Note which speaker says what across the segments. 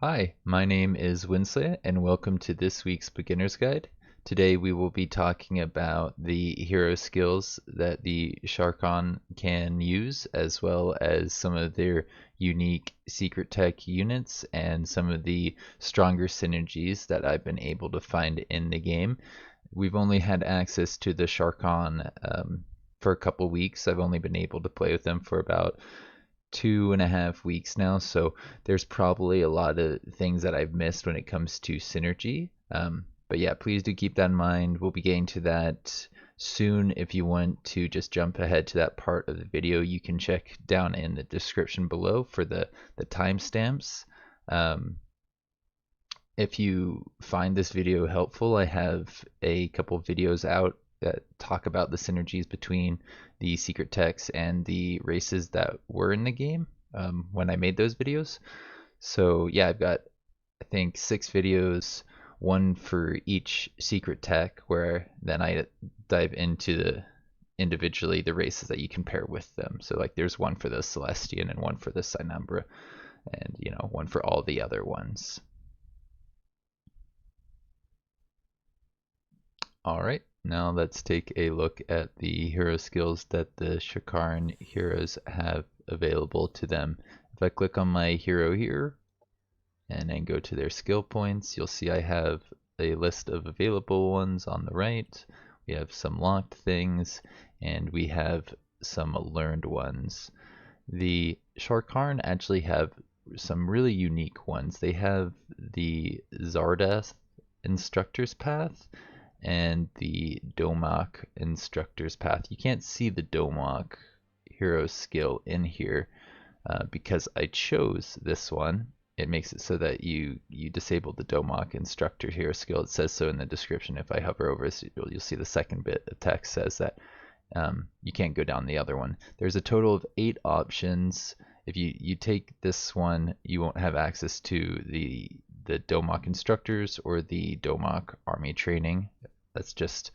Speaker 1: Hi, my name is Winsley, and welcome to this week's Beginner's Guide. Today we will be talking about the hero skills that the Shakarn can use, as well as some of their unique secret tech units and some of the stronger synergies that I've been able to find in the game. We've only had access to the Shakarn for a couple weeks. I've only been able to play with them for about 2.5 weeks now, so there's probably a lot of things that I've missed when it comes to synergy. But yeah, please do keep that in mind. We'll be getting to that soon. If you want to just jump ahead to that part of the video, you can check down in the description below for the timestamps. If you find this video helpful, I have a couple videos out that talk about the synergies between the secret techs and the races that were in the game when I made those videos. So yeah, I've got I think 6 videos, one for each secret tech, where then I dive into individually the races that you compare with them. So like there's one for the Celestian and one for the Psynumbra, and one for all the other ones. Alright, now let's take a look at the hero skills that the Shakarn heroes have available to them. If I click on my hero here and then go to their skill points, you'll see I have a list of available ones on the right. We have some locked things and we have some learned ones. The Shakarn actually have some really unique ones. They have the Zardath Instructor's Path and the Domak Instructor's Path. You can't see the Domak hero skill in here because I chose this one. It makes it so that you disable the Domak Instructor hero skill. It says so in the description. If I hover over this, you'll see the second bit of text says that you can't go down the other one. There's a total of 8 options. If you take this one, you won't have access to the Domak instructors or the Domak army training. Let's just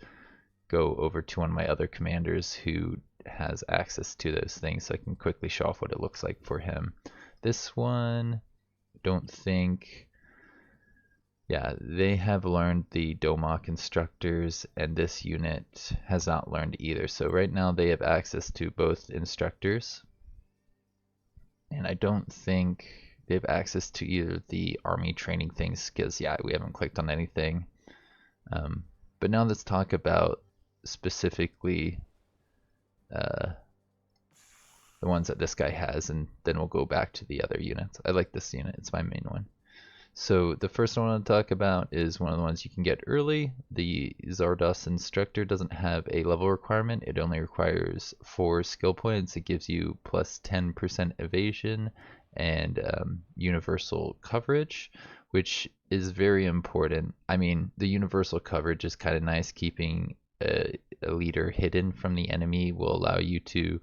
Speaker 1: go over to one of my other commanders who has access to those things, so I can quickly show off what it looks like for him. This one, don't think, yeah, they have learned the Domak instructors, and this unit has not learned either. So right now they have access to both instructors, and I don't think they have access to either the army training things, because yeah, we haven't clicked on anything. But now let's talk about specifically the ones that this guy has, and then we'll go back to the other units. I like this unit, it's my main one. So the first one I want to talk about is one of the ones you can get early. The Zardath Instructor doesn't have a level requirement. It only requires 4 skill points. It gives you plus 10% evasion and universal coverage, which is very important. I mean, the universal coverage is kind of nice. Keeping a leader hidden from the enemy will allow you to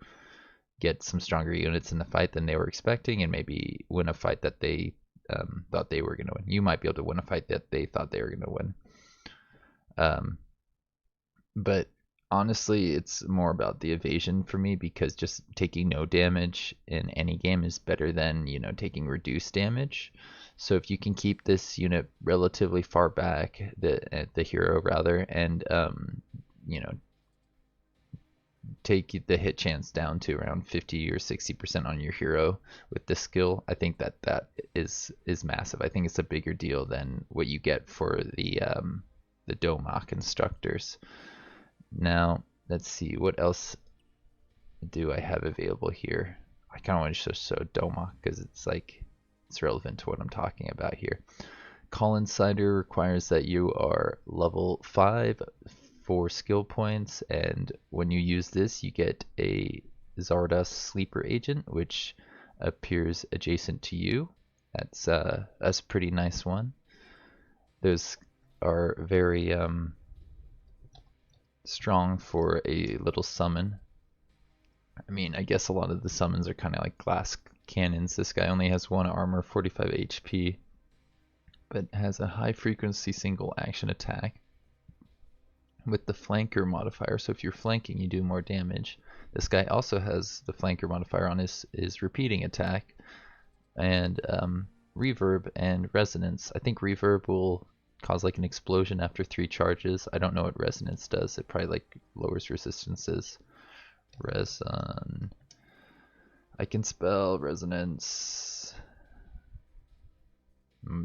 Speaker 1: get some stronger units in the fight than they were expecting, and maybe win a fight that they thought they were going to win. You might be able to win a fight that they thought they were going to win. But honestly, it's more about the evasion for me, because just taking no damage in any game is better than, taking reduced damage. So if you can keep this unit relatively far back, the hero rather, and take the hit chance down to around 50 or 60% on your hero with this skill, I think that is massive. I think it's a bigger deal than what you get for the Domak instructors. Now let's see, what else do I have available here? I kind of want to show Domak because it's relevant to what I'm talking about here. Call Insider requires that you are level 5 for skill points, and when you use this you get a Zardath Sleeper Agent which appears adjacent to you. That's a pretty nice one. Those are very strong for a little summon. I mean, I guess a lot of the summons are kind of like glass cannons. This guy only has 1 armor, 45 HP, but has a high frequency single action attack with the flanker modifier. So if you're flanking, you do more damage. This guy also has the flanker modifier on his repeating attack, and reverb and resonance. I think reverb will cause like an explosion after 3 charges. I don't know what resonance does. It probably like lowers resistances. Reson. I can spell resonance.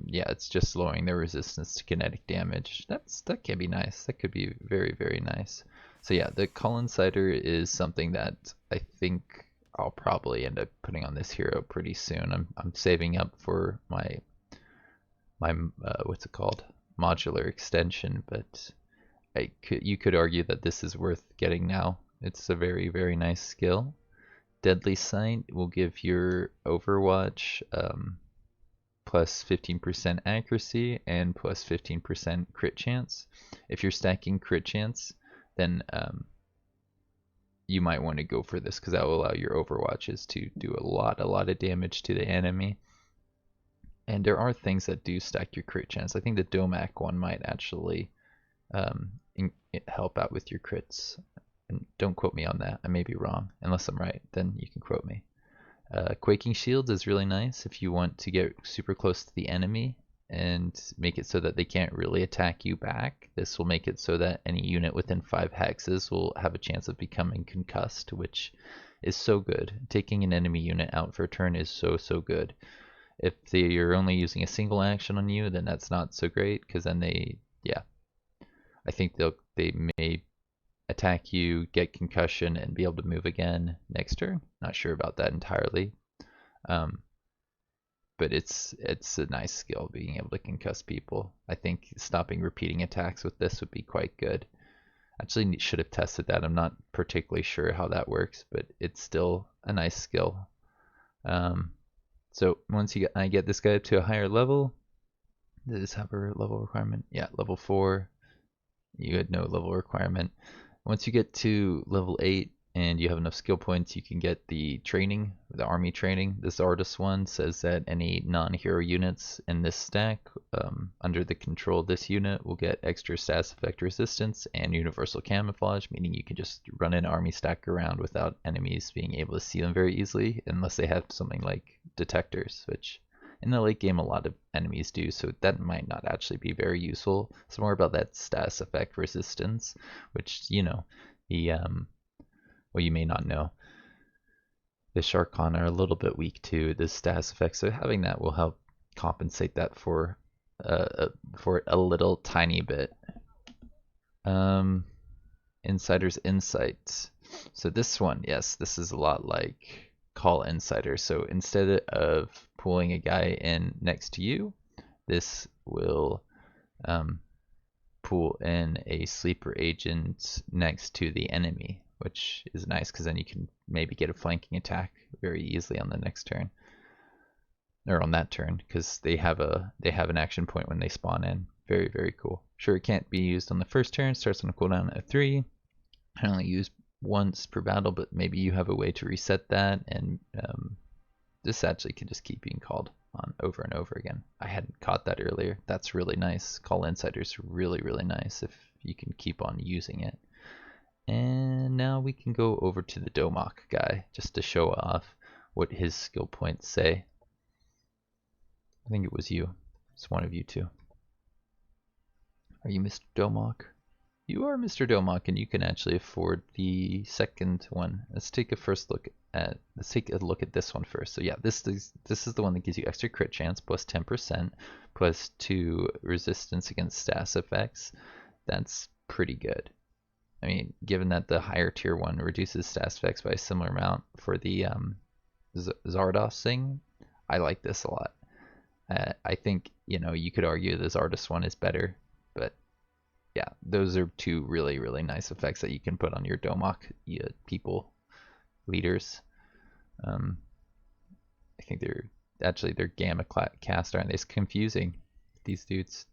Speaker 1: Yeah, it's just lowering their resistance to kinetic damage. That can be nice. That could be very, very nice. So yeah, the Coincider is something that I think I'll probably end up putting on this hero pretty soon. I'm saving up for my what's it called, modular extension, but you could argue that this is worth getting now. It's a very, very nice skill. Deadly Sight will give your Overwatch plus 15% accuracy and plus 15% crit chance. If you're stacking crit chance, then you might want to go for this because that will allow your Overwatches to do a lot of damage to the enemy. And there are things that do stack your crit chance. I think the Domac one might actually help out with your crits. And don't quote me on that. I may be wrong. Unless I'm right, then you can quote me. Quaking Shields is really nice if you want to get super close to the enemy and make it so that they can't really attack you back. This will make it so that any unit within 5 hexes will have a chance of becoming concussed, which is so good. Taking an enemy unit out for a turn is so good. If you're only using a single action on you, then that's not so great, because then I think they may attack you, get concussion, and be able to move again next turn. Not sure about that entirely, but it's a nice skill, being able to concuss people. I think stopping repeating attacks with this would be quite good. Actually, should have tested that. I'm not particularly sure how that works, but it's still a nice skill. So once I get this guy up to a higher level, does this have a level requirement? Yeah, level 4. You had no level requirement. Once you get to level 8 and you have enough skill points, you can get the training, the army training. This artist one says that any non-hero units in this stack under the control of this unit will get extra status effect resistance and universal camouflage, meaning you can just run an army stack around without enemies being able to see them very easily, unless they have something like detectors, which in the late game a lot of enemies do, so that might not actually be very useful. It's more about that status effect resistance, which, you know, well, you may not know, the Shakarn are a little bit weak to this status effect, so having that will help compensate that for a little tiny bit. Insider's Insights. So this one, yes, this is a lot like Call Insider. So instead of pulling a guy in next to you, this will pull in a sleeper agent next to the enemy, which is nice because then you can maybe get a flanking attack very easily on the next turn, or on that turn, because they have an action point when they spawn in. Very, very cool. Sure, it can't be used on the first turn. Starts on a cooldown at 3. I only use once per battle, but maybe you have a way to reset that, and this actually can just keep being called on over and over again. I hadn't caught that earlier. That's really nice. Call Insider's really, really nice if you can keep on using it. And now we can go over to the Domac guy just to show off what his skill points say. I think it was you. It's one of you two. Are you Mr. Domac? You are Mr. Domac, and you can actually afford the second one. Let's take a look at this one first. So yeah, this is the one that gives you extra crit chance plus 10% plus 2 resistance against status effects. That's pretty good. I mean, given that the higher tier one reduces status effects by a similar amount for the Zardos thing, I like this a lot. I think, you know, you could argue the Zardos one is better, but yeah, those are 2 really, really nice effects that you can put on your Domac people, leaders. I think they're gamma cast, aren't they? It's confusing, these dudes.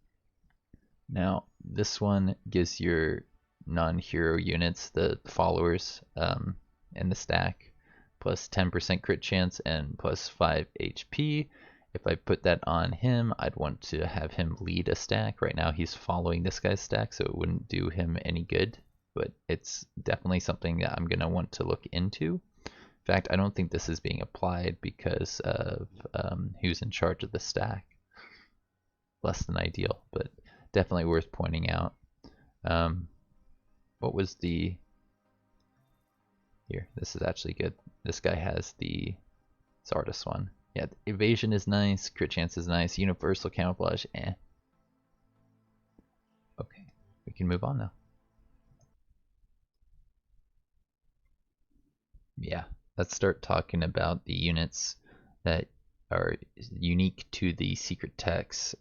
Speaker 1: Now, this one gives your non-hero units, the followers in the stack, plus 10% crit chance and plus 5 HP. If I put that on him, I'd want to have him lead a stack. Right now he's following this guy's stack, so it wouldn't do him any good, but it's definitely something that I'm going to want to look into, fact, I don't think this is being applied because of who's in charge of the stack. Less than ideal, but definitely worth pointing out. What was the... Here, this is actually good. This guy has the Zardos one. Yeah, evasion is nice, crit chance is nice, universal camouflage, eh. Okay, we can move on now. Yeah, let's start talking about the units that are unique to the secret text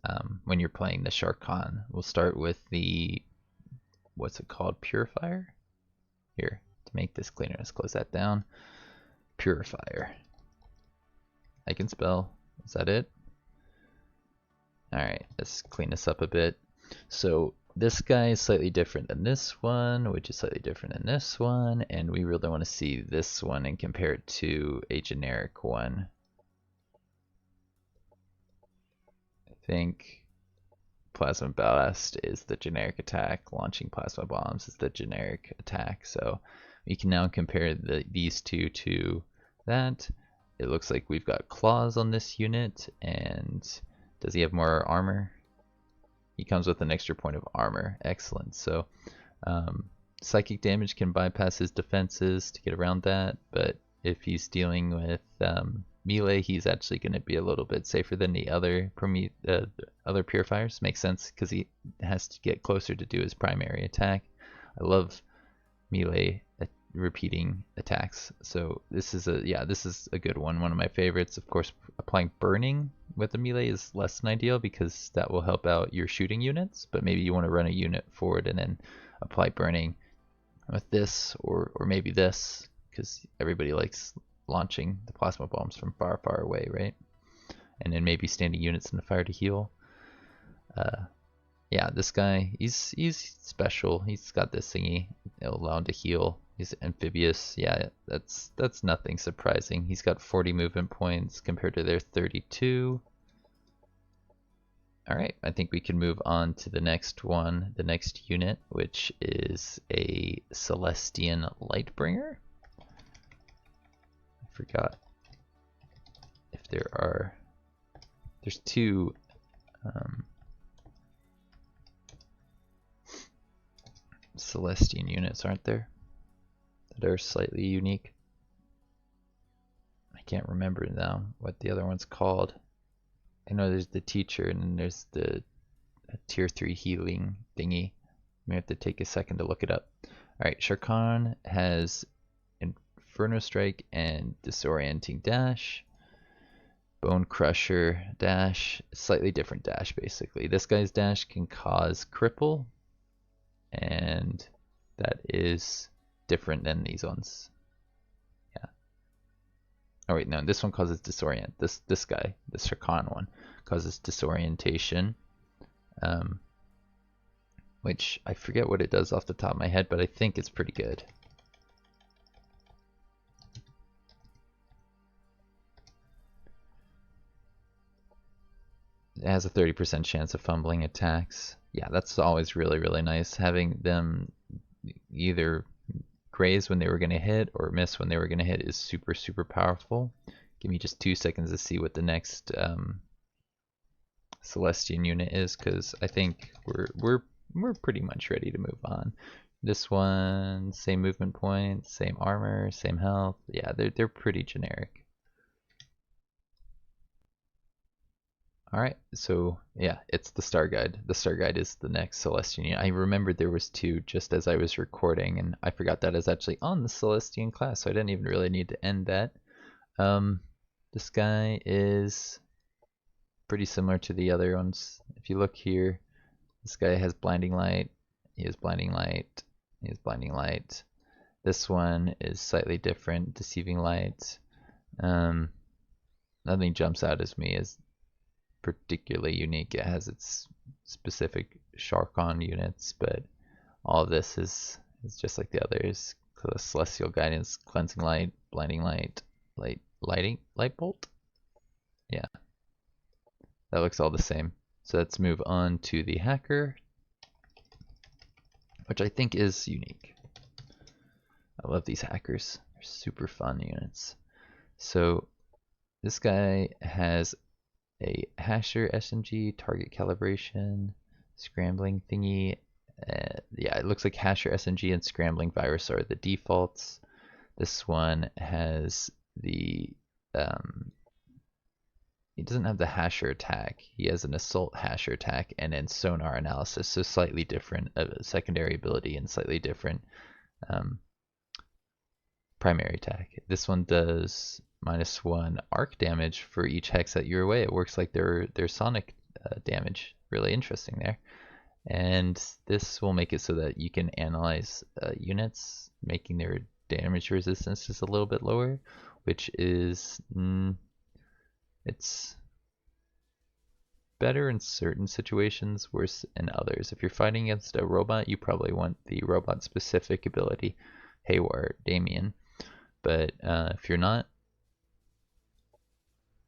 Speaker 1: when you're playing the Shakarn. We'll start with the, what's it called, Purifier? Here, to make this cleaner, let's close that down. Purifier. I can spell, is that it? Alright, let's clean this up a bit. So this guy is slightly different than this one, which is slightly different than this one, and we really want to see this one and compare it to a generic one. I think Plasma Blast is the generic attack, launching plasma bombs is the generic attack, so we can now compare these two to that. It looks like we've got claws on this unit, and does he have more armor? He comes with an extra point of armor. Excellent. So psychic damage can bypass his defenses to get around that, but if he's dealing with melee, he's actually going to be a little bit safer than the other other purifiers. Makes sense because he has to get closer to do his primary attack. I love melee repeating attacks, so this is a good one of my favorites. Of course, applying burning with the melee is less than ideal because that will help out your shooting units, but maybe you want to run a unit forward and then apply burning with this or maybe this, because everybody likes launching the plasma bombs from far away, right? And then maybe standing units in the fire to heal. Yeah, this guy, he's special. He's got this thingy, it'll allow him to heal. He's amphibious. Yeah, that's nothing surprising. He's got 40 movement points compared to their 32. Alright, I think we can move on to the next one, the next unit, which is a Celestian Lightbringer. I forgot if there's two Celestian units, aren't there? That are slightly unique. I can't remember now what the other one's called. I know there's the teacher and then there's the tier 3 healing thingy. We have to take a second to look it up. Alright, Shakarn has Inferno Strike and Disorienting Dash. Bone Crusher dash, slightly different dash basically. This guy's dash can cause cripple, and that is different than these ones. Yeah. Oh wait, no, this one causes disorient. This guy, the Shakarn one, causes disorientation. Which I forget what it does off the top of my head, but I think it's pretty good. It has a 30% chance of fumbling attacks. Yeah, that's always really nice. Having them either graze when they were going to hit or miss when they were going to hit is super powerful. Give me just 2 seconds to see what the next Celestian unit is, because I think we're pretty much ready to move on. This one, same movement points, same armor, same health. Yeah, they're pretty generic. Alright, so yeah, it's the Star Guide. The Star Guide is the next Celestian unit. I remembered there was two just as I was recording, and I forgot that is actually on the Celestian class, so I didn't even really need to end that. This guy is pretty similar to the other ones. If you look here, this guy has Blinding Light, he has Blinding Light, he has Blinding Light. This one is slightly different, Deceiving Light. Nothing jumps out as me as particularly unique. It has its specific Shakarn units, but all of this is just like the others. Celestial Guidance, Cleansing Light, Blinding Light, Light Bolt. Yeah, that looks all the same. So let's move on to the Hacker, which I think is unique. I love these hackers. They're super fun units. So this guy has a Hasher SMG, target calibration, scrambling thingy. Yeah, it looks like Hasher SMG and scrambling virus are the defaults. This one has the he doesn't have the Hasher attack. He has an assault Hasher attack and then sonar analysis, so slightly different secondary ability and slightly different primary attack. This one does -1 arc damage for each hex that you're away. It works like their sonic damage. Really interesting there. And this will make it so that you can analyze units, making their damage resistance just a little bit lower, which is it's better in certain situations, worse in others. If you're fighting against a robot, you probably want the robot specific ability, Hayward, Damien. But if you're not,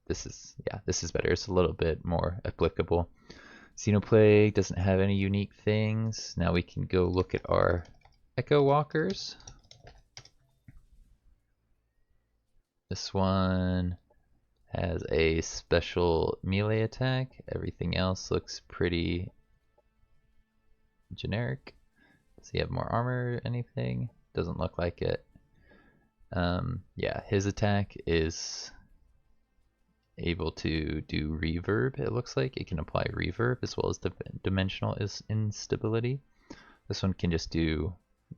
Speaker 1: this is better. It's a little bit more applicable. Xenoplague doesn't have any unique things. Now we can go look at our Echo Walkers. This one has a special melee attack. Everything else looks pretty generic. Does he have more armor or anything? Doesn't look like it. Yeah, his attack is able to do reverb. It looks like it can apply reverb as well as dimensional instability. This one can just do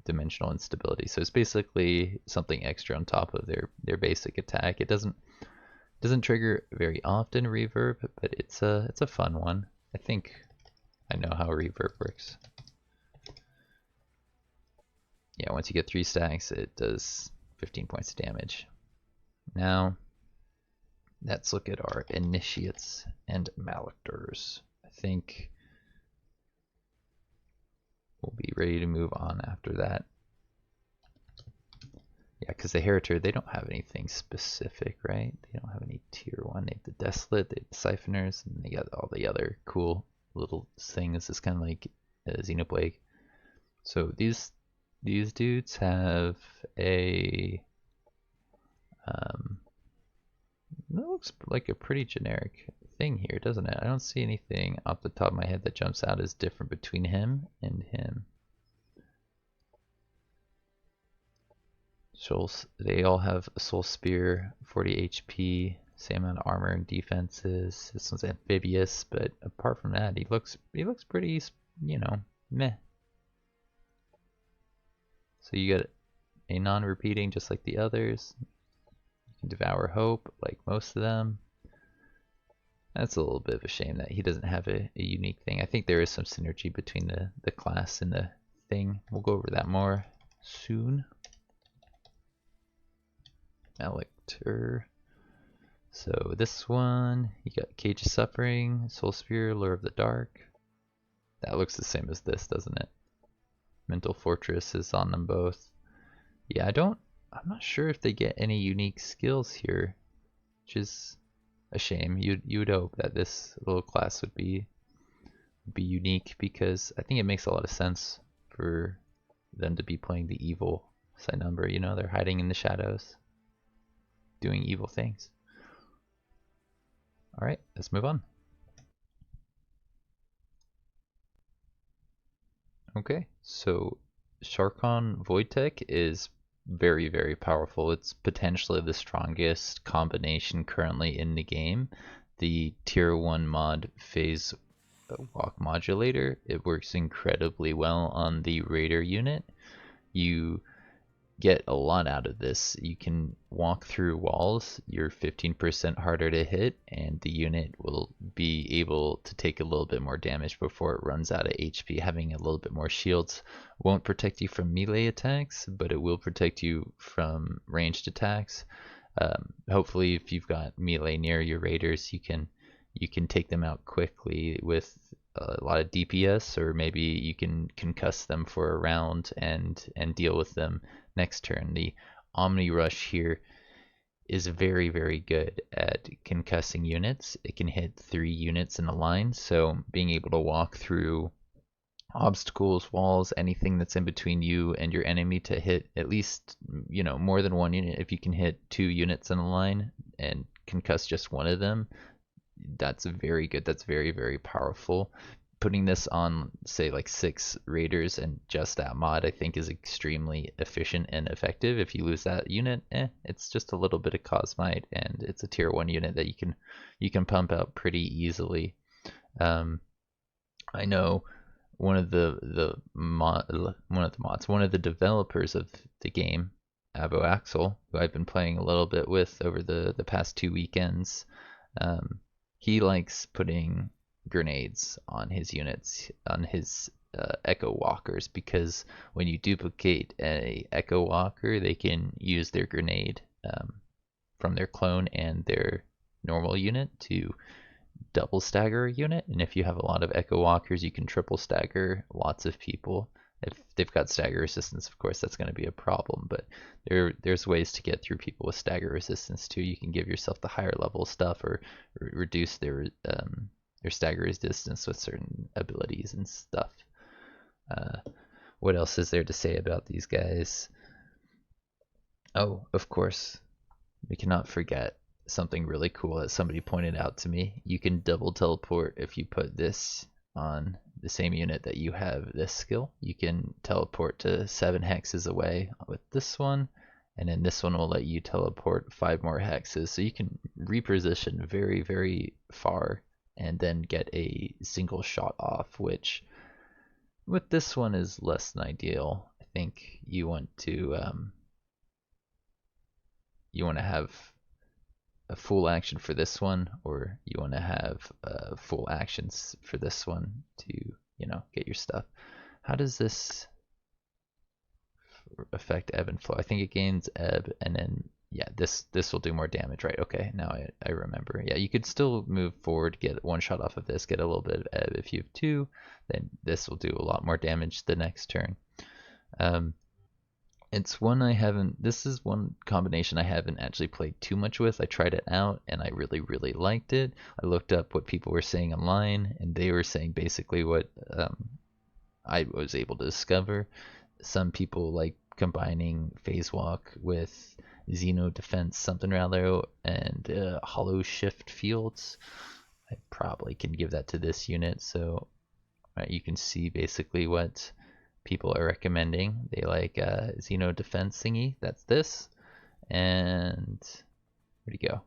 Speaker 1: dimensional instability, so it's basically something extra on top of their basic attack. It doesn't trigger very often reverb, but it's a fun one. I think I know how reverb works. Yeah, once you get 3 stacks, it does 15 points of damage. Now let's look at our initiates and malictors. I think we'll be ready to move on after that. Yeah, because the Heritor, they don't have anything specific, right? They don't have any tier 1. They have the Desolate, they have the Siphoners, and they got all the other cool little things. It's kind of like Xenoplague. So these dudes have a that looks like a pretty generic thing here, doesn't it? I don't see anything off the top of my head that jumps out as different between him and him. They all have a Soul Spear, 40 HP, same amount of armor and defenses. This one's amphibious, but apart from that, he looks pretty, you know, meh. So you get a non-repeating just like the others. You can devour hope like most of them. That's a little bit of a shame that he doesn't have a unique thing. I think there is some synergy between the class and the thing. We'll go over that more soon. Malictor. So this one, you got Cage of Suffering, Soul Spear, Lure of the Dark. That looks the same as this, doesn't it? Mental Fortress is on them both. Yeah, I'm not sure if they get any unique skills here, which is a shame. You would hope that this little class would be unique, because I think it makes a lot of sense for them to be playing the evil Psynumbra. You know, they're hiding in the shadows, doing evil things. Alright, let's move on. Okay, so Shakarn Voidtech is very, very powerful. It's potentially the strongest combination currently in the game. The tier 1 mod phase walk modulator, it works incredibly well on the Raider unit. You get a lot out of this. You can walk through walls, you're 15% harder to hit, and the unit will be able to take a little bit more damage before it runs out of HP. Having a little bit more shields won't protect you from melee attacks, but it will protect you from ranged attacks. Hopefully if you've got melee near your raiders, you can take them out quickly with a lot of DPS, or maybe you can concuss them for a round and deal with them next turn. The Omni Rush here is very, very good at concussing units. It can hit 3 units in a line, so being able to walk through obstacles, walls, anything that's in between you and your enemy to hit at least, more than one unit. If you can hit 2 units in a line and concuss just one of them, that's very good. That's very, very powerful. Putting this on, say, like 6 raiders and just that mod, I think is extremely efficient and effective. If you lose that unit, it's just a little bit of cosmite, and it's a tier 1 unit that you can pump out pretty easily. I know one of the developers of the game, Avo Axel, who I've been playing a little bit with over the past 2 weekends. He likes putting grenades on his units, on his Echo Walkers, because when you duplicate a Echo Walker, they can use their grenade from their clone and their normal unit to double stagger a unit. And if you have a lot of Echo Walkers, you can triple stagger lots of people. If they've got stagger resistance, of course, that's going to be a problem, but there's ways to get through people with stagger resistance too. You can give yourself the higher level stuff, or reduce their stagger resistance with certain abilities and stuff. What else is there to say about these guys? Oh, of course, we cannot forget something really cool that somebody pointed out to me. You can double teleport if you put this on the same unit that you have this skill. You can teleport to 7 hexes away with this one, and then this one will let you teleport 5 more hexes. So you can reposition very, very far and then get a single shot off, which with this one is less than ideal. I think you want to have a full action for this one, or you want to have full actions for this one to, get your stuff. How does this affect ebb and flow? I think it gains ebb, and then, yeah, this will do more damage, right? Okay, now I remember. Yeah, you could still move forward, get 1 shot off of this, get a little bit of ebb. If you have 2, then this will do a lot more damage the next turn. It's one I haven't, this is one combination I haven't actually played too much with. I tried it out and I really, really liked it. I looked up what people were saying online, and they were saying basically what I was able to discover. Some people like combining Phase Walk with Xeno Defense something rather, and Hollow Shift Fields. I probably can give that to this unit, so you can see basically what people are recommending. They like Xeno Defense thingy, that's this, and where'd he go?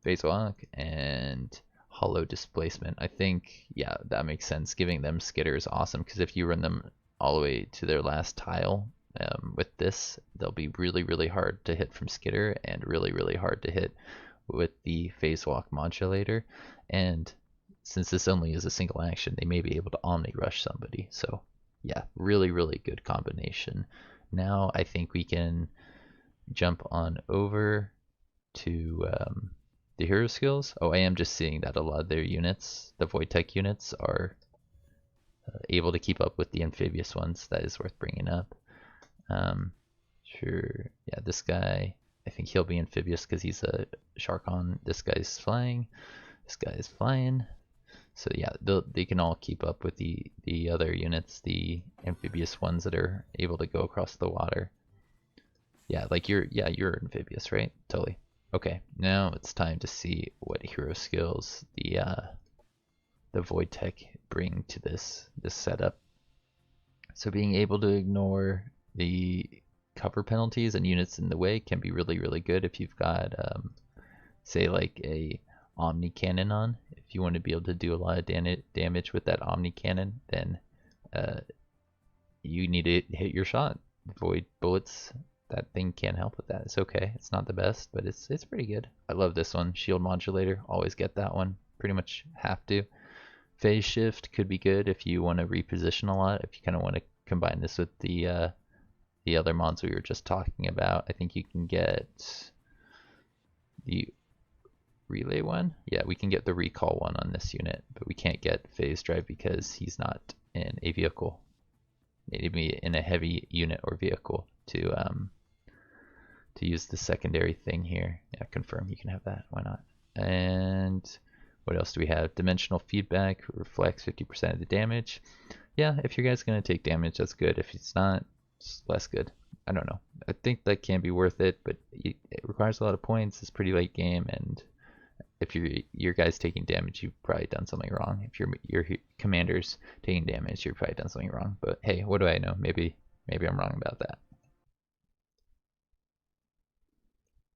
Speaker 1: Phase Walk and Hollow Displacement. I think, yeah, that makes sense. Giving them Skitter is awesome, because if you run them all the way to their last tile with this, they'll be really, really hard to hit from Skitter, and really, really hard to hit with the Phase Walk modulator. And since this only is a single action, they may be able to Omni Rush somebody. So yeah, really, really good combination. Now I think we can jump on over to the hero skills. Oh, I am just seeing that a lot of their units, the Voidtech units, are able to keep up with the amphibious ones. That is worth bringing up. Sure, yeah, this guy, I think he'll be amphibious because he's a Shakarn. This guy's flying. This guy is flying. So yeah, they can all keep up with the other units, the amphibious ones that are able to go across the water. Yeah, like you're amphibious, right? Totally. Okay, now it's time to see what hero skills the Voidtech bring to this setup. So being able to ignore the cover penalties and units in the way can be really, really good if you've got say like a Omni Cannon on. If you want to be able to do a lot of damage with that Omni Cannon, then you need to hit your shot. Void bullets, that thing can't help with that. It's okay. It's not the best, but it's pretty good. I love this one. Shield Modulator, always get that one. Pretty much have to. Phase Shift could be good if you want to reposition a lot. If you kind of want to combine this with the other mods we were just talking about, I think you can get the relay one. Yeah, we can get the recall one on this unit, but we can't get phase drive because he's not in a vehicle. Maybe in a heavy unit or vehicle to use the secondary thing here. Yeah, confirm, you can have that, why not? And What else do we have? Dimensional feedback reflects 50% of the damage. Yeah, if your guy's going to take damage, that's good. If it's not, it's less good. I don't know. I think that can be worth it, but it requires a lot of points. It's pretty late game, and if your guy's taking damage, you've probably done something wrong. If your commander's taking damage, you've probably done something wrong. But hey, what do I know? Maybe I'm wrong about that.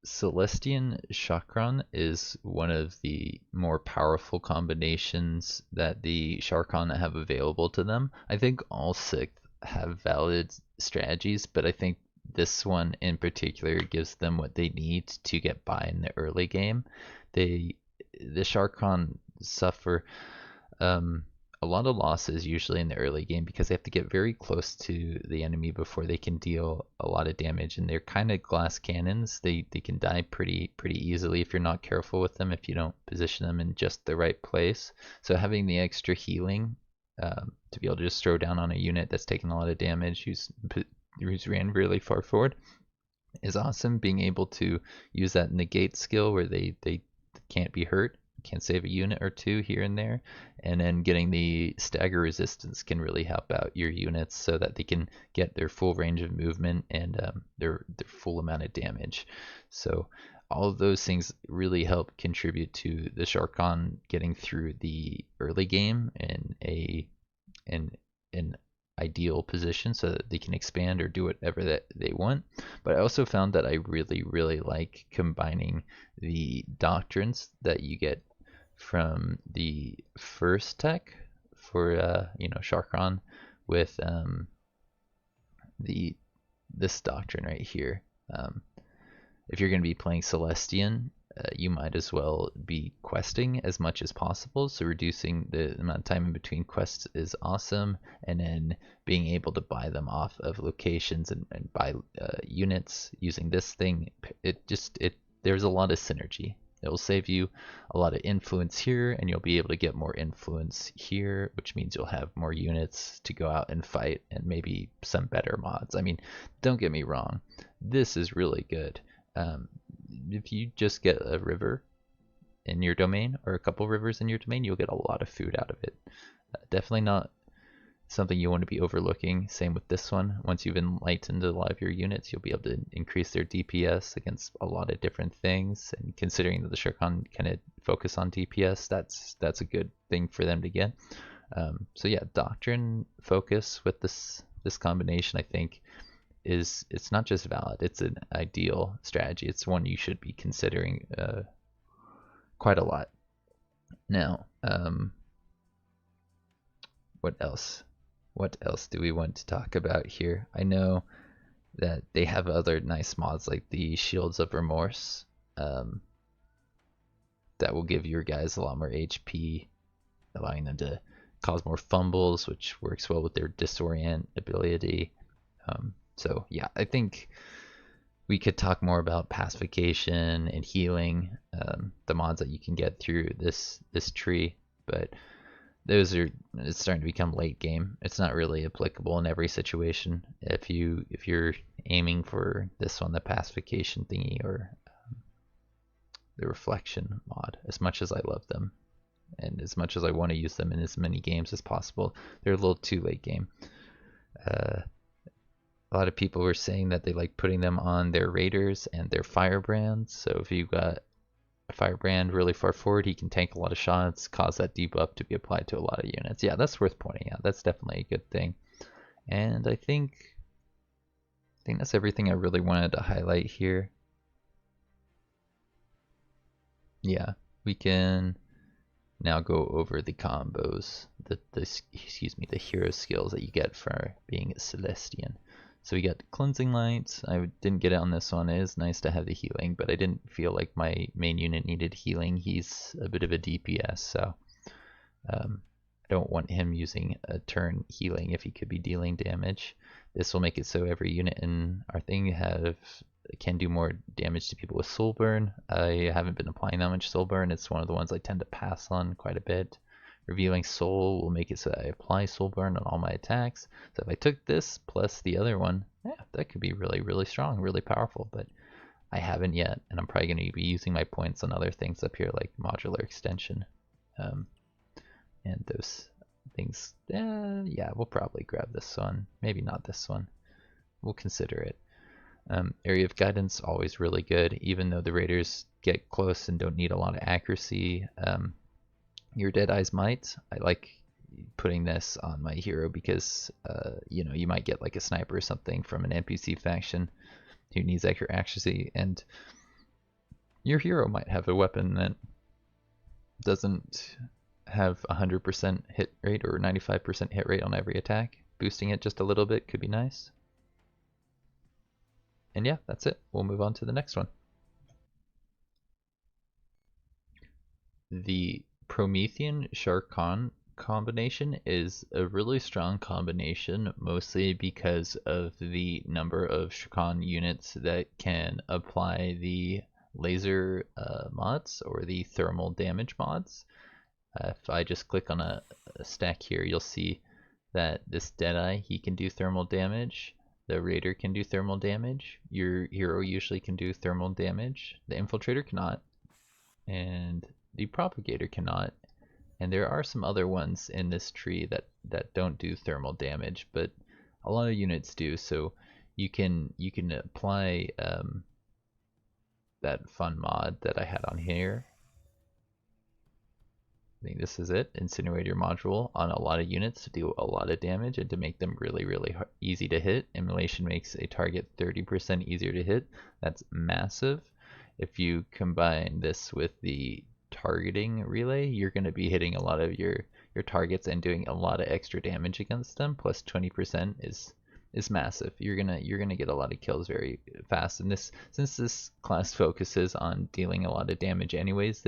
Speaker 1: Celestian Shakarn is one of the more powerful combinations that the Shakarn have available to them. I think all 6 have valid strategies, but I think this one in particular gives them what they need to get by in the early game. The Shakarn suffer a lot of losses usually in the early game because they have to get very close to the enemy before they can deal a lot of damage, and they're kind of glass cannons. They can die pretty easily if you're not careful with them, if you don't position them in just the right place. So having the extra healing to be able to just throw down on a unit that's taking a lot of damage, who's ran really far forward, is awesome. Being able to use that negate skill where they can't be hurt, can save a unit or 2 here and there, and then getting the stagger resistance can really help out your units so that they can get their full range of movement and their full amount of damage. So all of those things really help contribute to the Shakarn getting through the early game in an ideal position so that they can expand or do whatever that they want. But I also found that I really like combining the doctrines that you get from the first tech for Shakarn with this doctrine right here. If you're going to be playing Celestian, you might as well be questing as much as possible. So reducing the amount of time in between quests is awesome, and then being able to buy them off of locations and buy units using this thing, there's a lot of synergy. It will save you a lot of influence here, and you'll be able to get more influence here, which means you'll have more units to go out and fight, and maybe some better mods. I mean, don't get me wrong, this is really good. If you just get a river in your domain or a couple rivers in your domain, you'll get a lot of food out of it. Definitely not something you want to be overlooking. Same with this one. Once you've enlightened a lot of your units, you'll be able to increase their DPS against a lot of different things. And considering that the Shakarn kind of focus on DPS, that's a good thing for them to get. So yeah, doctrine focus with this combination, I think, it's not just valid, it's an ideal strategy. It's one you should be considering quite a lot. Now, what else do we want to talk about here? I know that they have other nice mods like the Shields of Remorse that will give your guys a lot more HP, allowing them to cause more fumbles, which works well with their disorient ability. So yeah, I think we could talk more about pacification and healing, the mods that you can get through this tree, but it's starting to become late game. It's not really applicable in every situation. If you're aiming for this one, the pacification thingy, or the reflection mod, as much as I love them and as much as I want to use them in as many games as possible, they're a little too late game. A lot of people were saying that they like putting them on their raiders and their firebrands. So if you've got a firebrand really far forward, he can tank a lot of shots, cause that debuff to be applied to a lot of units. Yeah, that's worth pointing out. That's definitely a good thing. And I think that's everything I really wanted to highlight here. Yeah, we can now go over the combos, the hero skills that you get for being a Celestian. So we got Cleansing Light. I didn't get it on this one. It is nice to have the healing, but I didn't feel like my main unit needed healing. He's a bit of a DPS, so I don't want him using a turn healing if he could be dealing damage. This will make it so every unit in our thing can do more damage to people with Soul Burn. I haven't been applying that much Soul Burn. It's one of the ones I tend to pass on quite a bit. Revealing Soul will make it so that I apply Soul Burn on all my attacks. So if I took this plus the other one, yeah, that could be really strong, really powerful, but I haven't yet, and I'm probably going to be using my points on other things up here like Modular Extension. And those things, yeah, we'll probably grab this one. Maybe not this one. We'll consider it. Area of Guidance, always really good, even though the raiders get close and don't need a lot of accuracy. Your Deadeye's Might, I like putting this on my hero because you know, you might get like a sniper or something from an NPC faction who needs extra accuracy, and your hero might have a weapon that doesn't have 100% hit rate or 95% hit rate on every attack. Boosting it just a little bit could be nice. And yeah, that's it. We'll move on to the next one. The Promethean Shakarn combination is a really strong combination, mostly because of the number of Shakarn units that can apply the laser mods or the thermal damage mods. If I just click on a stack here, you'll see that this Deadeye, he can do thermal damage. The Raider can do thermal damage. Your hero usually can do thermal damage. The Infiltrator cannot. And the Propagator cannot. And there are some other ones in this tree that don't do thermal damage, but a lot of units do. So you can apply that fun mod that I had on here. I think this is it. Incinerator module on a lot of units to do a lot of damage and to make them really easy to hit. Immolation makes a target 30% easier to hit. That's massive. If you combine this with the targeting relay, you're going to be hitting a lot of your targets and doing a lot of extra damage against them. Plus 20% is massive. You're gonna get a lot of kills very fast. And this, since this class focuses on dealing a lot of damage anyways,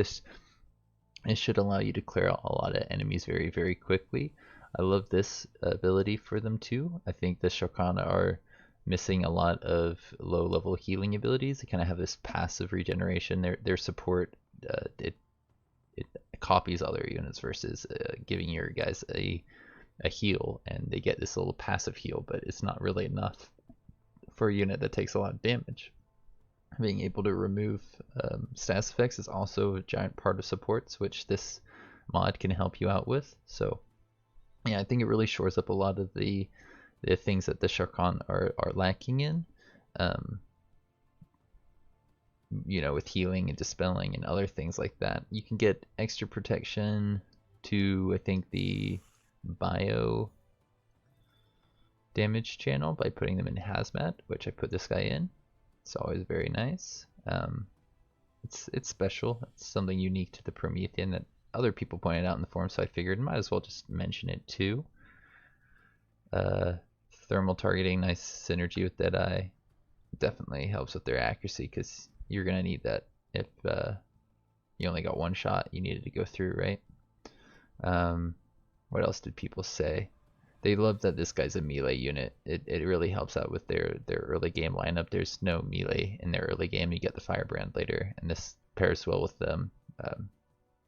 Speaker 1: it should allow you to clear out a lot of enemies very quickly. I love this ability for them too. I think the Shakarn are missing a lot of low-level healing abilities. They kind of have this passive regeneration. Their support, it copies other units versus giving your guys a heal, and they get this little passive heal, but it's not really enough for a unit that takes a lot of damage. Being able to remove status effects is also a giant part of supports, which this mod can help you out with. So yeah, I think it really shores up a lot of the things that the Shakarn are lacking in. You know, with healing and dispelling and other things like that. You can get extra protection to, I think, the bio damage channel by putting them in hazmat, which I put this guy in. It's always very nice. It's special. It's something unique to the Promethean that other people pointed out in the forum, so I figured might as well just mention it too. Thermal targeting, nice synergy with Deadeye. Definitely helps with their accuracy because you're gonna need that if you only got one shot. You needed to go through, right? What else did people say? They love that this guy's a melee unit. It really helps out with their early game lineup. There's no melee in their early game. You get the firebrand later, and this pairs well with them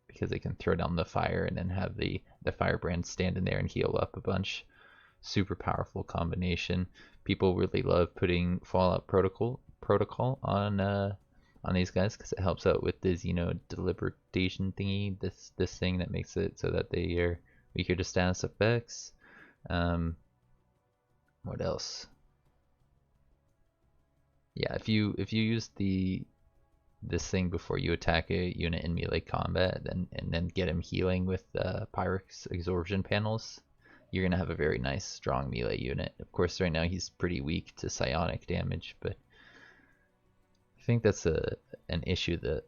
Speaker 1: because they can throw down the fire and then have the firebrand stand in there and heal up a bunch. Super powerful combination. People really love putting Fallout Protocol on these guys because it helps out with the Xeno deliberation thingy. This thing that makes it so that they are weaker to status effects. What else? Yeah, if you use this thing before you attack a unit in melee combat, and then get him healing with Pyrex absorption panels, you're gonna have a very nice strong melee unit. Of course, right now he's pretty weak to psionic damage, but I think that's an issue that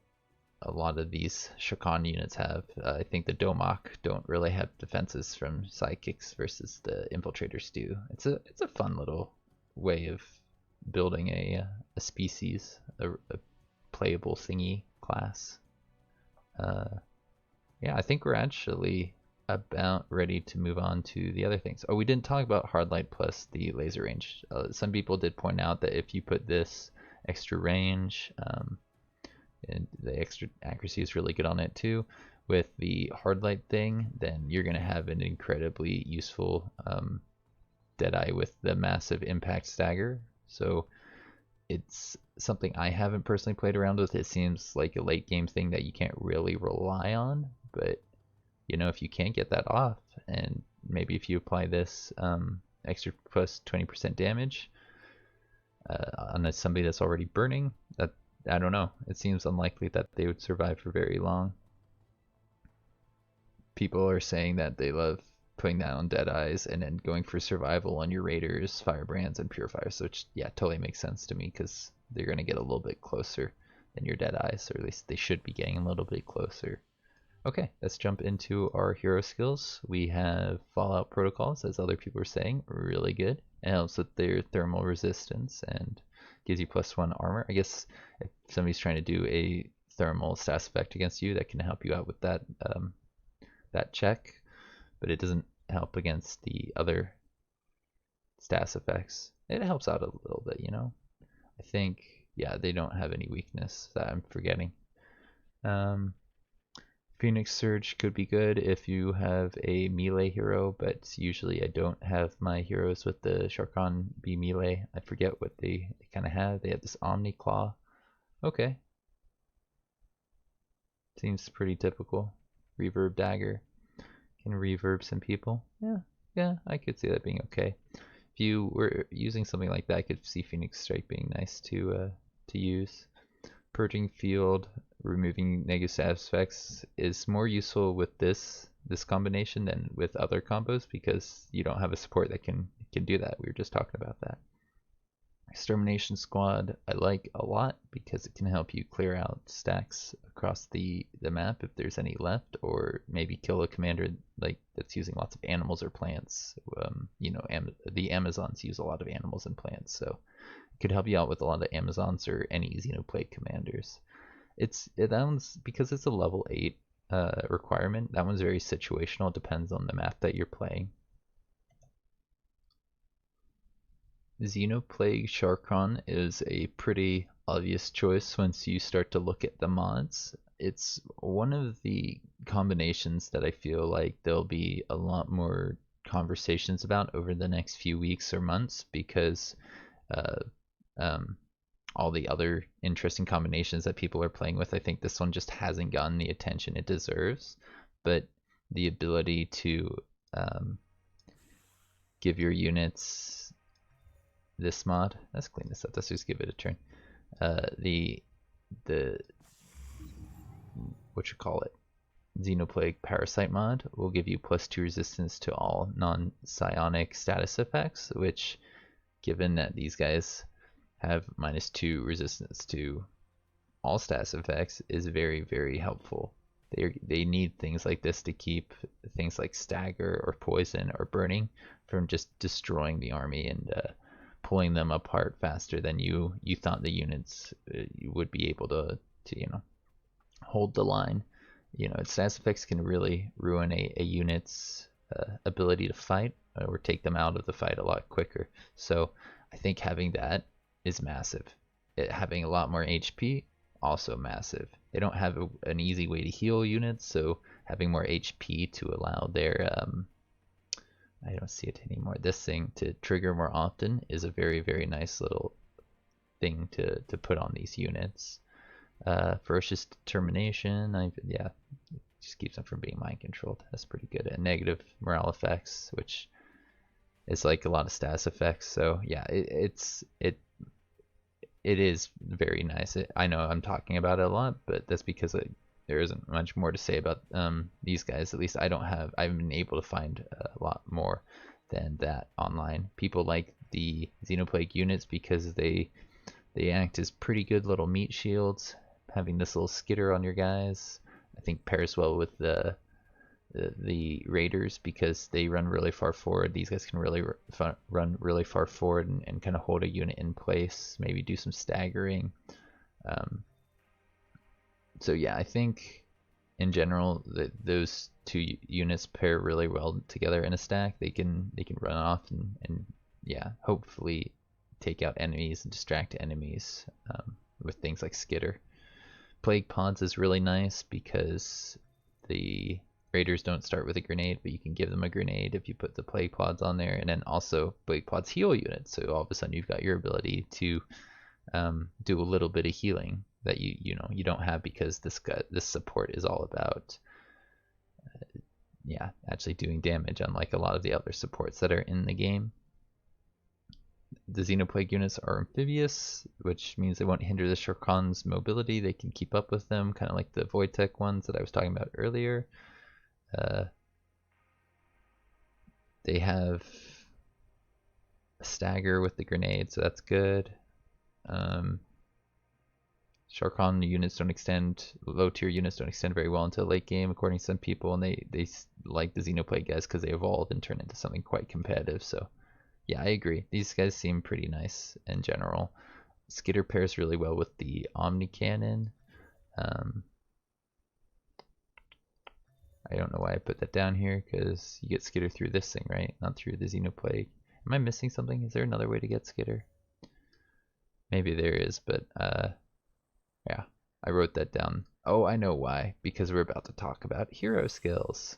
Speaker 1: a lot of these Shakarn units have. I think the Domok don't really have defenses from sidekicks versus the infiltrators do. It's a fun little way of building a species, a playable thingy class. Yeah, I think we're actually about ready to move on to the other things. Oh, we didn't talk about Hardlight plus the laser range. Some people did point out that if you put this extra range, and the extra accuracy is really good on it too, with the Hardlight thing, then you're going to have an incredibly useful Deadeye with the massive impact stagger. So it's something I haven't personally played around with. It seems like a late game thing that you can't really rely on, but you know, if you can't get that off, and maybe if you apply this extra plus 20% damage on somebody that's already burning, that, I don't know, it seems unlikely that they would survive for very long. People are saying that they love putting that on Deadeyes and then going for survival on your Raiders, Firebrands, and Purifiers, which, yeah, totally makes sense to me, because they're going to get a little bit closer than your Deadeyes, or at least they should be getting a little bit closer. Okay, let's jump into our hero skills. We have Fallout Protocols, as other people are saying, really good. It helps with their thermal resistance and gives you +1 armor. I guess if somebody's trying to do a thermal status effect against you, that can help you out with that that check, but it doesn't help against the other status effects. It helps out a little bit, you know. I think, yeah, they don't have any weakness that I'm forgetting. Phoenix Surge could be good if you have a melee hero, but usually I don't have my heroes with the Shakarn be melee. I forget what they kind of have. They have this Omni Claw. Okay. Seems pretty typical. Reverb Dagger can reverb some people. Yeah, I could see that being okay. If you were using something like that, I could see Phoenix Strike being nice to use. Purging Field, removing negative status effects is more useful with this combination than with other combos, because you don't have a support that can do that. We were just talking about that. Extermination Squad I like a lot because it can help you clear out stacks across the map if there's any left, or maybe kill a commander like that's using lots of animals or plants. You know, the Amazons use a lot of animals and plants, so it could help you out with a lot of Amazons or any Xenoplague commanders. That one's, because it's a level 8 requirement, that one's very situational. It depends on the map that you're playing. Xenoplague Shakarn is a pretty obvious choice once you start to look at the mods. It's one of the combinations that I feel like there'll be a lot more conversations about over the next few weeks or months, because all the other interesting combinations that people are playing with, I think this one just hasn't gotten the attention it deserves. But the ability to give your units this mod, let's clean this up, let's just give it a turn. The what you call it, Xenoplague Parasite mod will give you +2 resistance to all non-psionic status effects, which, given that these guys have -2 resistance to all status effects, is very, very helpful. They need things like this to keep things like stagger or poison or burning from just destroying the army and pulling them apart faster than you thought the units would be able to you know, hold the line. You know, status effects can really ruin a unit's ability to fight, or take them out of the fight a lot quicker. So I think having that is massive. Having a lot more HP, also massive. They don't have an easy way to heal units, so having more HP to allow their I don't see it anymore, this thing to trigger more often is a very, very nice little thing to put on these units. Ferocious Determination, yeah, just keeps them from being mind controlled. That's pretty good. And negative morale effects, which is like a lot of status effects. So yeah, it is very nice. I know I'm talking about it a lot, but that's because there isn't much more to say about these guys. At least I haven't been able to find a lot more than that online. People like the Xenoplague units because they act as pretty good little meat shields. Having this little skitter on your guys, I think, pairs well with the Raiders, because they run really far forward. These guys can really run really far forward and kind of hold a unit in place, maybe do some staggering. So yeah, I think in general those two units pair really well together in a stack. They can run off and yeah, hopefully take out enemies and distract enemies with things like skitter. Plague Pods is really nice because the Raiders don't start with a grenade, but you can give them a grenade if you put the Plague Pods on there. And then also Plague Pods heal units, so all of a sudden you've got your ability to do a little bit of healing that you don't have, because this support is all about yeah, actually doing damage, unlike a lot of the other supports that are in the game. The Xenoplague units are amphibious, which means they won't hinder the Shakarn's mobility. They can keep up with them, kind of like the Voidtech ones that I was talking about earlier. They have a stagger with the grenade, so that's good. Shakarn units don't extend, low tier units don't extend very well until late game, according to some people, and they like the Xenoplague guys because they evolve and turn into something quite competitive. So yeah, I agree. These guys seem pretty nice in general. Skitter pairs really well with the Omni Cannon. I don't know why I put that down here, because you get Skitter through this thing, right? Not through the Xenoplague. Am I missing something? Is there another way to get Skitter? Maybe there is, but yeah, I wrote that down. Oh, I know why. Because we're about to talk about hero skills.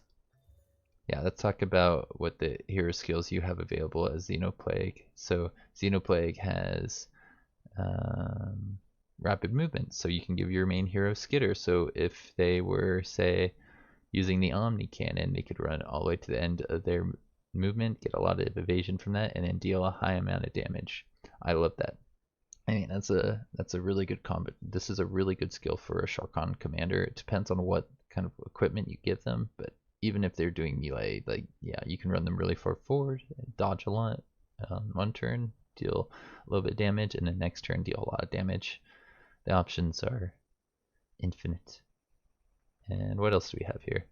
Speaker 1: Yeah, let's talk about what the hero skills you have available as Xenoplague. So Xenoplague has rapid movement, so you can give your main hero Skitter. So if they were, say, using the Omni Cannon, they could run all the way to the end of their movement, get a lot of evasion from that, and then deal a high amount of damage. I love that. I mean, that's a really good combo. This is a really good skill for a Shakarn commander. It depends on what kind of equipment you give them, but even if they're doing melee, like, yeah, you can run them really far forward, dodge a lot, one turn, deal a little bit of damage, and then next turn deal a lot of damage. The options are infinite. And what else do we have here?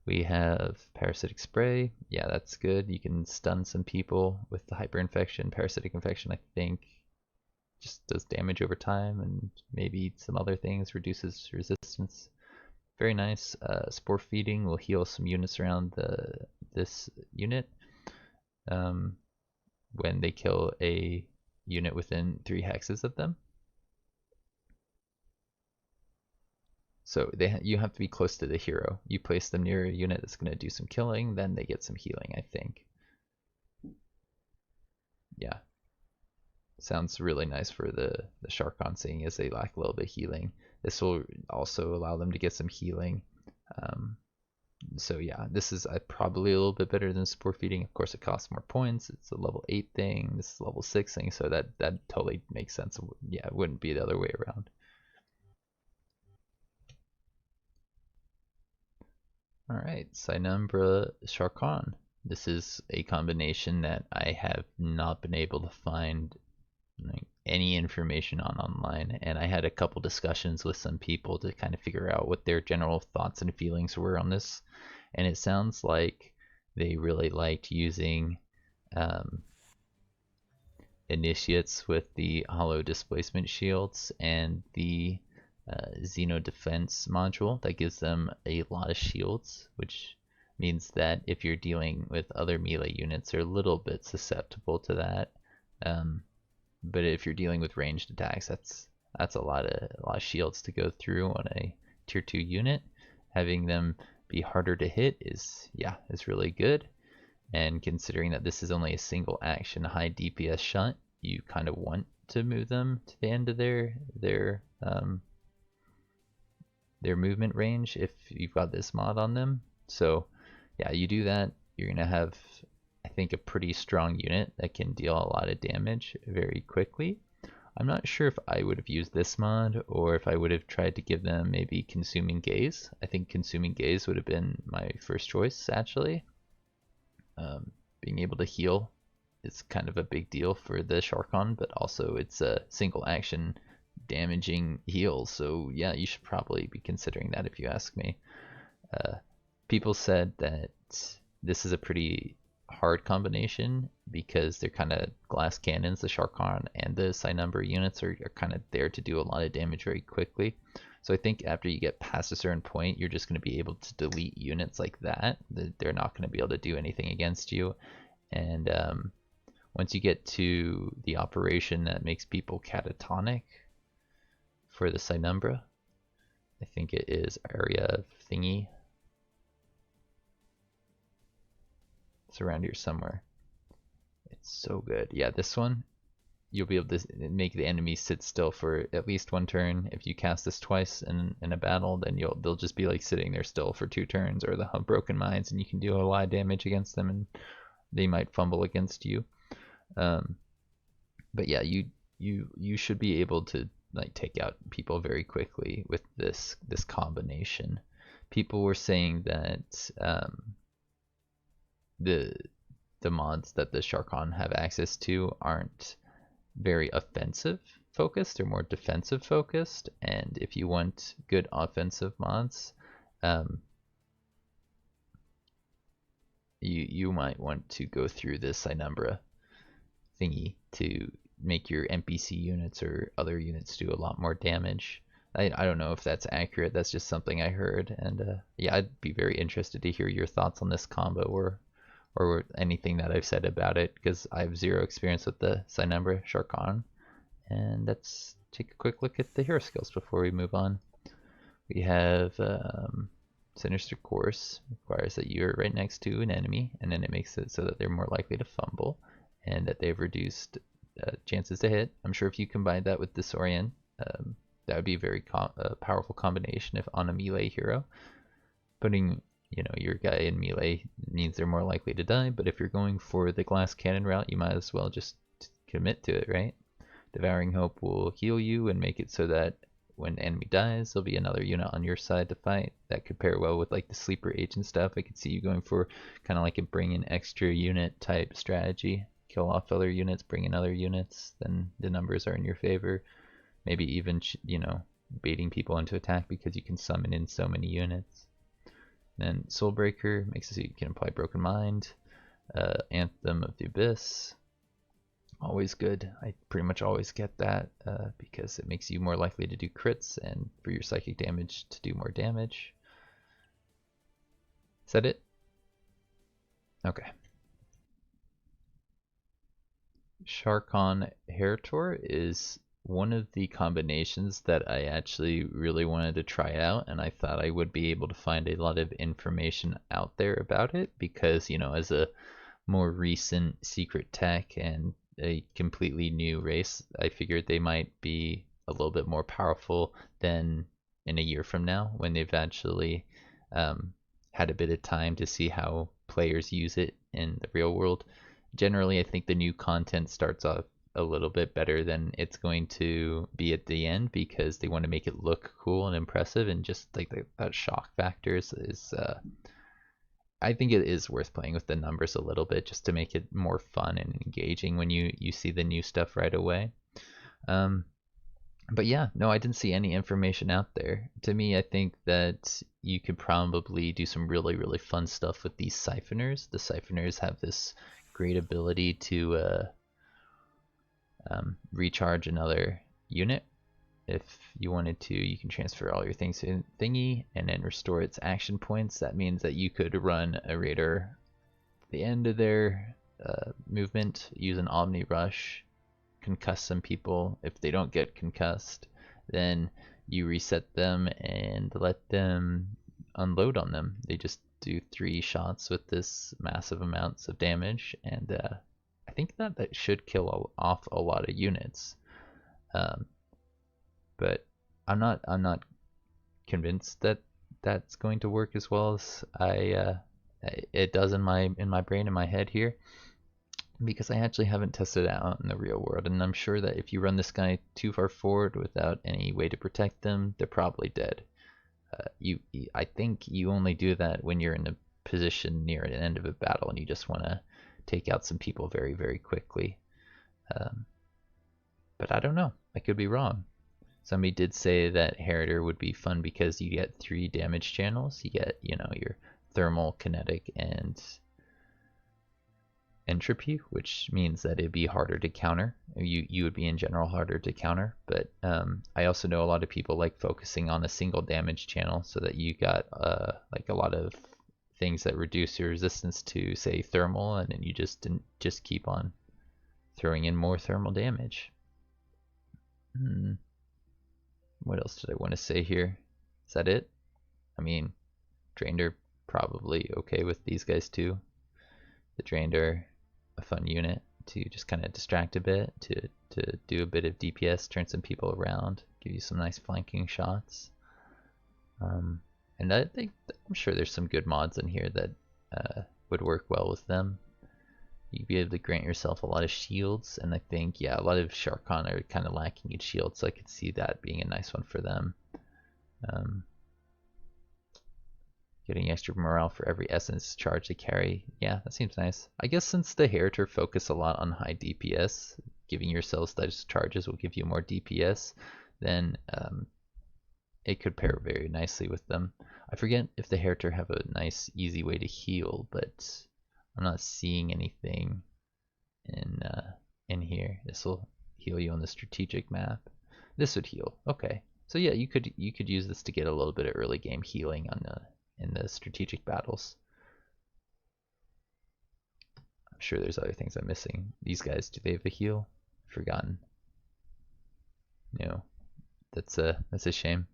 Speaker 1: We have Parasitic Spray. Yeah, that's good. You can stun some people with the Hyper Infection. Parasitic Infection, I think, just does damage over time, and maybe some other things, reduces resistance. Very nice. Spore Feeding will heal some units around this unit when they kill a unit within 3 hexes of them. So you have to be close to the hero. You place them near a unit that's going to do some killing, then they get some healing, I think. Yeah. Sounds really nice for the Shakarn, seeing as they lack a little bit of healing. This will also allow them to get some healing. So yeah, this is probably a little bit better than Spore Feeding. Of course, it costs more points. It's a level 8 thing. This is a level 6 thing, so that totally makes sense. Yeah, it wouldn't be the other way around. Alright, Psynumbra Shakarn. This is a combination that I have not been able to find any information on online, and I had a couple discussions with some people to kind of figure out what their general thoughts and feelings were on this, and it sounds like they really liked using initiates with the hollow displacement shields and the Xeno defense module that gives them a lot of shields, which means that if you're dealing with other melee units, they're a little bit susceptible to that. But if you're dealing with ranged attacks, that's a lot of shields to go through on a tier 2 unit. Having them be harder to hit is really good. And considering that this is only a single action high DPS shot, you kind of want to move them to the end of their movement range if you've got this mod on them. So yeah, you do that, you're gonna have, I think, a pretty strong unit that can deal a lot of damage very quickly. I'm not sure if I would have used this mod or if I would have tried to give them maybe Consuming Gaze. I think Consuming Gaze would have been my first choice, actually. Being able to heal is kind of a big deal for the Shakarn, but also it's a single action damaging heal, so yeah, you should probably be considering that if you ask me. People said that this is a pretty hard combination because they're kind of glass cannons. The Shakarn and the Psynumbra units are kind of there to do a lot of damage very quickly. So I think after you get past a certain point, you're just going to be able to delete units like that. They're not going to be able to do anything against you. And once you get to the operation that makes people catatonic for the Psynumbra, I think it is area thingy. It's around here somewhere. It's so good. Yeah, this one, you'll be able to make the enemy sit still for at least 1 turn. If you cast this twice in a battle, then they'll just be like sitting there still for 2 turns, or they'll have broken minds and you can do a lot of damage against them and they might fumble against you. But yeah, you should be able to like take out people very quickly with this combination. People were saying that the mods that the Shakarn have access to aren't very offensive focused, they're more defensive focused, and if you want good offensive mods, you might want to go through this Psynumbra thingy to make your NPC units or other units do a lot more damage. I don't know if that's accurate, that's just something I heard, and yeah, I'd be very interested to hear your thoughts on this combo or anything that I've said about it, because I have 0 experience with the Psynumbra Shakarn. And let's take a quick look at the hero skills before we move on. We have Sinister Course, requires that you're right next to an enemy, and then it makes it so that they're more likely to fumble, and that they've reduced chances to hit. I'm sure if you combine that with Disorient, that would be a very powerful combination if on a melee hero. Putting your guy in melee means they're more likely to die, but if you're going for the glass cannon route, you might as well just commit to it, right? Devouring Hope will heal you and make it so that when enemy dies, there'll be another unit on your side to fight. That could pair well with like the sleeper agent stuff. I could see you going for kind of like a bring in extra unit type strategy. Kill off other units, bring in other units, then the numbers are in your favor. Maybe even, baiting people into attack because you can summon in so many units. Then Soulbreaker makes it so you can apply Broken Mind. Anthem of the Abyss, always good. I pretty much always get that because it makes you more likely to do crits and for your psychic damage to do more damage. Is that it? Okay. Shakarn Heritor is one of the combinations that I actually really wanted to try out, and I thought I would be able to find a lot of information out there about it because, as a more recent secret tech and a completely new race, I figured they might be a little bit more powerful than in a year from now when they've actually had a bit of time to see how players use it in the real world. Generally, I think the new content starts off a little bit better than it's going to be at the end because they want to make it look cool and impressive, and just like that shock factor is I think it is worth playing with the numbers a little bit just to make it more fun and engaging when you see the new stuff right away. But yeah, no, I didn't see any information out there. To me, I think that you could probably do some really, really fun stuff with these siphoners. The siphoners have this great ability to recharge another unit. If you wanted to, you can transfer all your things to thingy and then restore its action points. That means that you could run a raider at the end of their movement, use an Omni Rush, concuss some people. If they don't get concussed, then you reset them and let them unload on them. They just do 3 shots with this massive amounts of damage, and I think that should kill off a lot of units. But I'm not convinced that that's going to work as well as it does in my brain, in my head here, because I actually haven't tested it out in the real world, and I'm sure that if you run this guy too far forward without any way to protect them, they're probably dead. I think you only do that when you're in a position near an end of a battle and you just want to take out some people very, very quickly. But I don't know. I could be wrong. Somebody did say that Heritor would be fun because you get 3 damage channels. You get, your thermal, kinetic, and entropy, which means that it'd be harder to counter. You would be in general harder to counter, but I also know a lot of people like focusing on a single damage channel so that you got like a lot of things that reduce your resistance to, say, thermal, and then you just keep on throwing in more thermal damage. What else did I want to say here? Is that it? I mean, Drained are probably okay with these guys too. The Drained are a fun unit. to just kind of distract a bit, to do a bit of DPS, turn some people around, give you some nice flanking shots. And I'm sure there's some good mods in here that would work well with them. You'd be able to grant yourself a lot of shields, and I think, yeah, a lot of Shakarn are kind of lacking in shields, so I could see that being a nice one for them. Getting extra morale for every essence charge they carry, yeah, that seems nice. I guess since the Heritor focus a lot on high DPS, giving yourselves those charges will give you more DPS, then it could pair very nicely with them. I forget if the Heritor have a nice, easy way to heal, but I'm not seeing anything in here. This will heal you on the strategic map. This would heal. Okay, so yeah, you could use this to get a little bit of early game healing on in the strategic battles. I'm sure there's other things I'm missing. These guys, do they have a heal? Forgotten. No, that's a shame.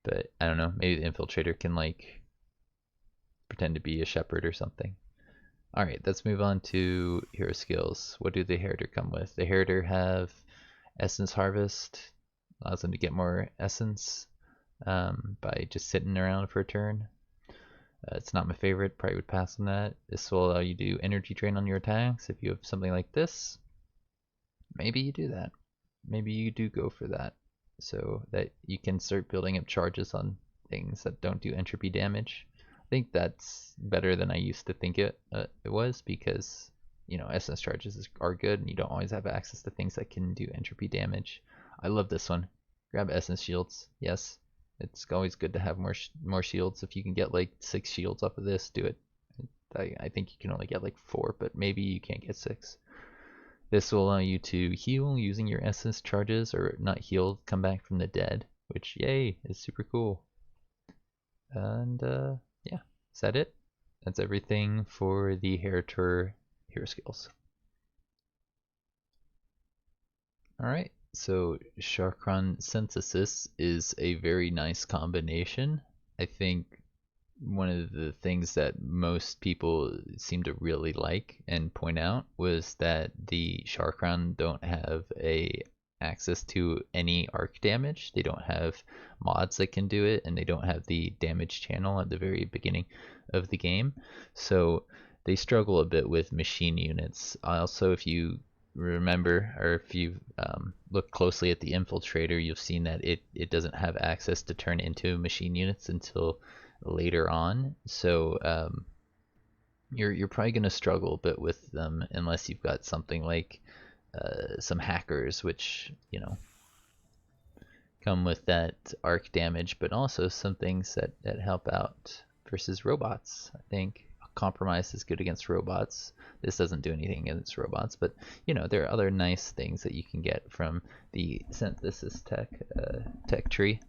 Speaker 1: But I don't know. Maybe the infiltrator can like pretend to be a shepherd or something. All right, let's move on to hero skills. What do the Heritor come with? The Heritor have essence harvest, allows them to get more essence by just sitting around for a turn. It's not my favorite, probably would pass on that. This will allow you to do energy drain on your attacks. If you have something like this, maybe you do that. Maybe you do go for that, so that you can start building up charges on things that don't do entropy damage. I think that's better than I used to think it was, because you know, essence charges are good and you don't always have access to things that can do entropy damage. I love this one. Grab essence shields. Yes, it's always good to have more shields. If you can get like 6 shields off of this, do it. I think you can only get like 4, but maybe you can't get 6. This will allow you to heal using your essence charges, or not heal, come back from the dead, which, yay, is super cool. And yeah, is that it? That's everything for the Heritor Hero Skills. Alright, so Shakarn Synthesis is a very nice combination. I think one of the things that most people seem to really like and point out was that the Shakarn don't have access to any arc damage. They don't have mods that can do it, and they don't have the damage channel at the very beginning of the game. So they struggle a bit with machine units. Also, if you remember, or if you look closely at the infiltrator, you've seen that it doesn't have access to turn into machine units until later on, so you're probably going to struggle a bit with them unless you've got something like some hackers, which, you know, come with that arc damage, but also some things that help out versus robots. I think Compromise is good against robots. This doesn't do anything against robots, but you know, there are other nice things that you can get from the synthesis tech tree.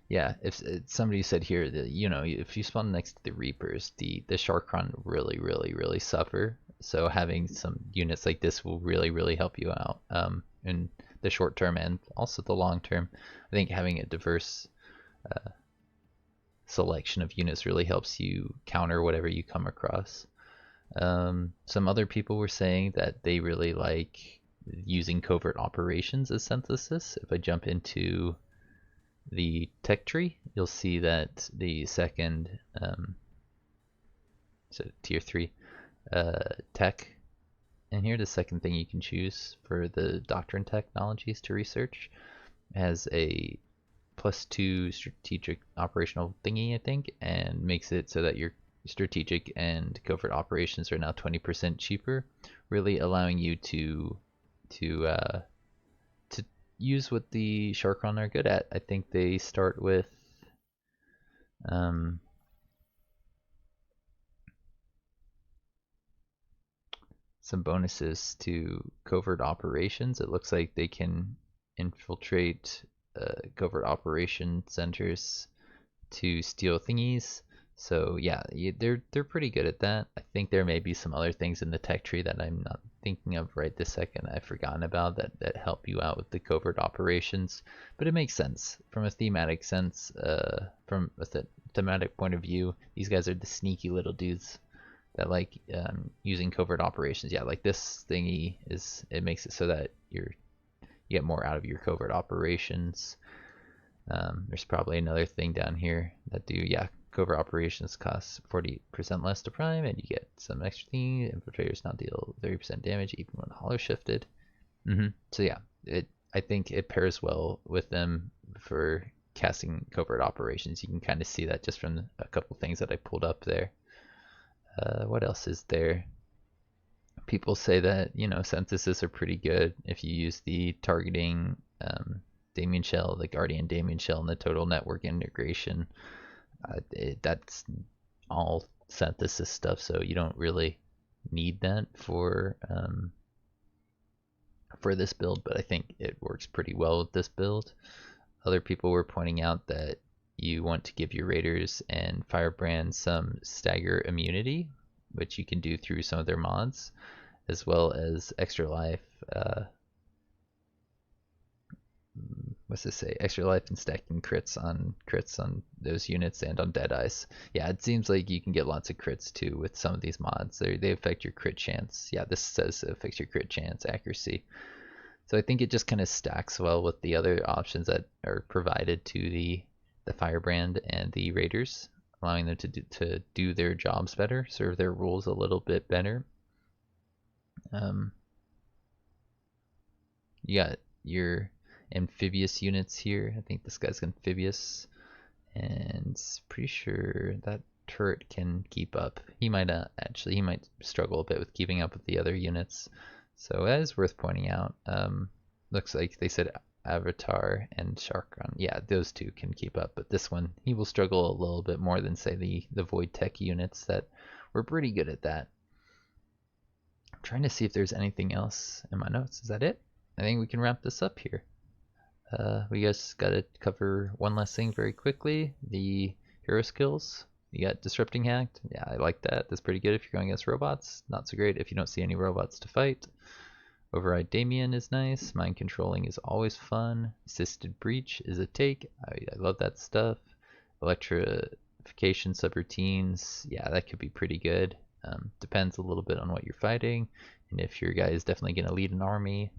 Speaker 1: Yeah, if somebody said here that, you know, if you spawn next to the Reapers, the Shakarn really suffer. So having some units like this will really help you out in the short term and also the long term. I think having a diverse selection of units really helps you counter whatever you come across. Some other people were saying that they really like using covert operations as synthesis. If I jump into the tech tree, you'll see that the second so tier 3 tech in here, the second thing you can choose for the doctrine technologies to research, has a +2 strategic operational thingy, I think, and makes it so that your strategic and covert operations are now 20% cheaper, really allowing you to use what the Shakarn are good at. I think they start with some bonuses to covert operations. It looks like they can infiltrate covert operation centers to steal thingies. So yeah, they're pretty good at that. I think there may be some other things in the tech tree that I'm not thinking of right this second, I've forgotten about, that help you out with the covert operations. But it makes sense from a thematic sense, from a thematic point of view. These guys are the sneaky little dudes that like using covert operations. Yeah, like this thingy it makes it so that you get more out of your covert operations. There's probably another thing down here that covert operations cost 40% less to prime, and you get some extra thing. Infiltrators now deal 30% damage even when hollow shifted. So yeah, I think it pairs well with them for casting covert operations. You can kind of see that just from a couple things that I pulled up there. What else is there? People say that, synthesis are pretty good if you use the targeting Damien Shell, the Guardian Damien Shell, and the total network integration. That's all synthesis stuff, so you don't really need that for this build, but I think it works pretty well with this build. Other people were pointing out that you want to give your raiders and firebrands some stagger immunity, which you can do through some of their mods, as well as extra life. What's this say? Extra life and stacking crits on those units and on Deadeyes. Yeah, it seems like you can get lots of crits too with some of these mods. They affect your crit chance. Yeah, this says it affects your crit chance, accuracy. So I think it just kind of stacks well with the other options that are provided to the Firebrand and the Raiders, allowing them to do their jobs better, serve their roles a little bit better. You got your amphibious units here. I think this guy's amphibious, and pretty sure that turret can keep up. He might he might struggle a bit with keeping up with the other units. So that is worth pointing out. Looks like they said Avatar and Shakarn. Yeah, those two can keep up, but this one, he will struggle a little bit more than, say, the Voidtech units that were pretty good at that. I'm trying to see if there's anything else in my notes. Is that it? I think we can wrap this up here. We just got to cover one last thing very quickly. The hero skills. You got Disrupting Hacked. Yeah, I like that. That's pretty good if you're going against robots. Not so great if you don't see any robots to fight. Override Damien is nice. Mind Controlling is always fun. Assisted Breach is a take. I love that stuff. Electrification subroutines. Yeah, that could be pretty good. Depends a little bit on what you're fighting. And if your guy is definitely going to lead an army.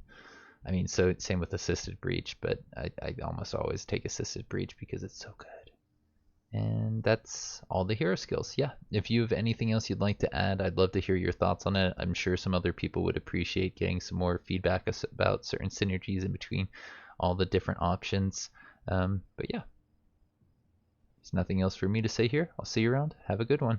Speaker 1: I mean, so same with Assisted Breach, but I almost always take Assisted Breach because it's so good. And that's all the hero skills. Yeah, if you have anything else you'd like to add, I'd love to hear your thoughts on it. I'm sure some other people would appreciate getting some more feedback about certain synergies in between all the different options. But yeah, there's nothing else for me to say here. I'll see you around. Have a good one.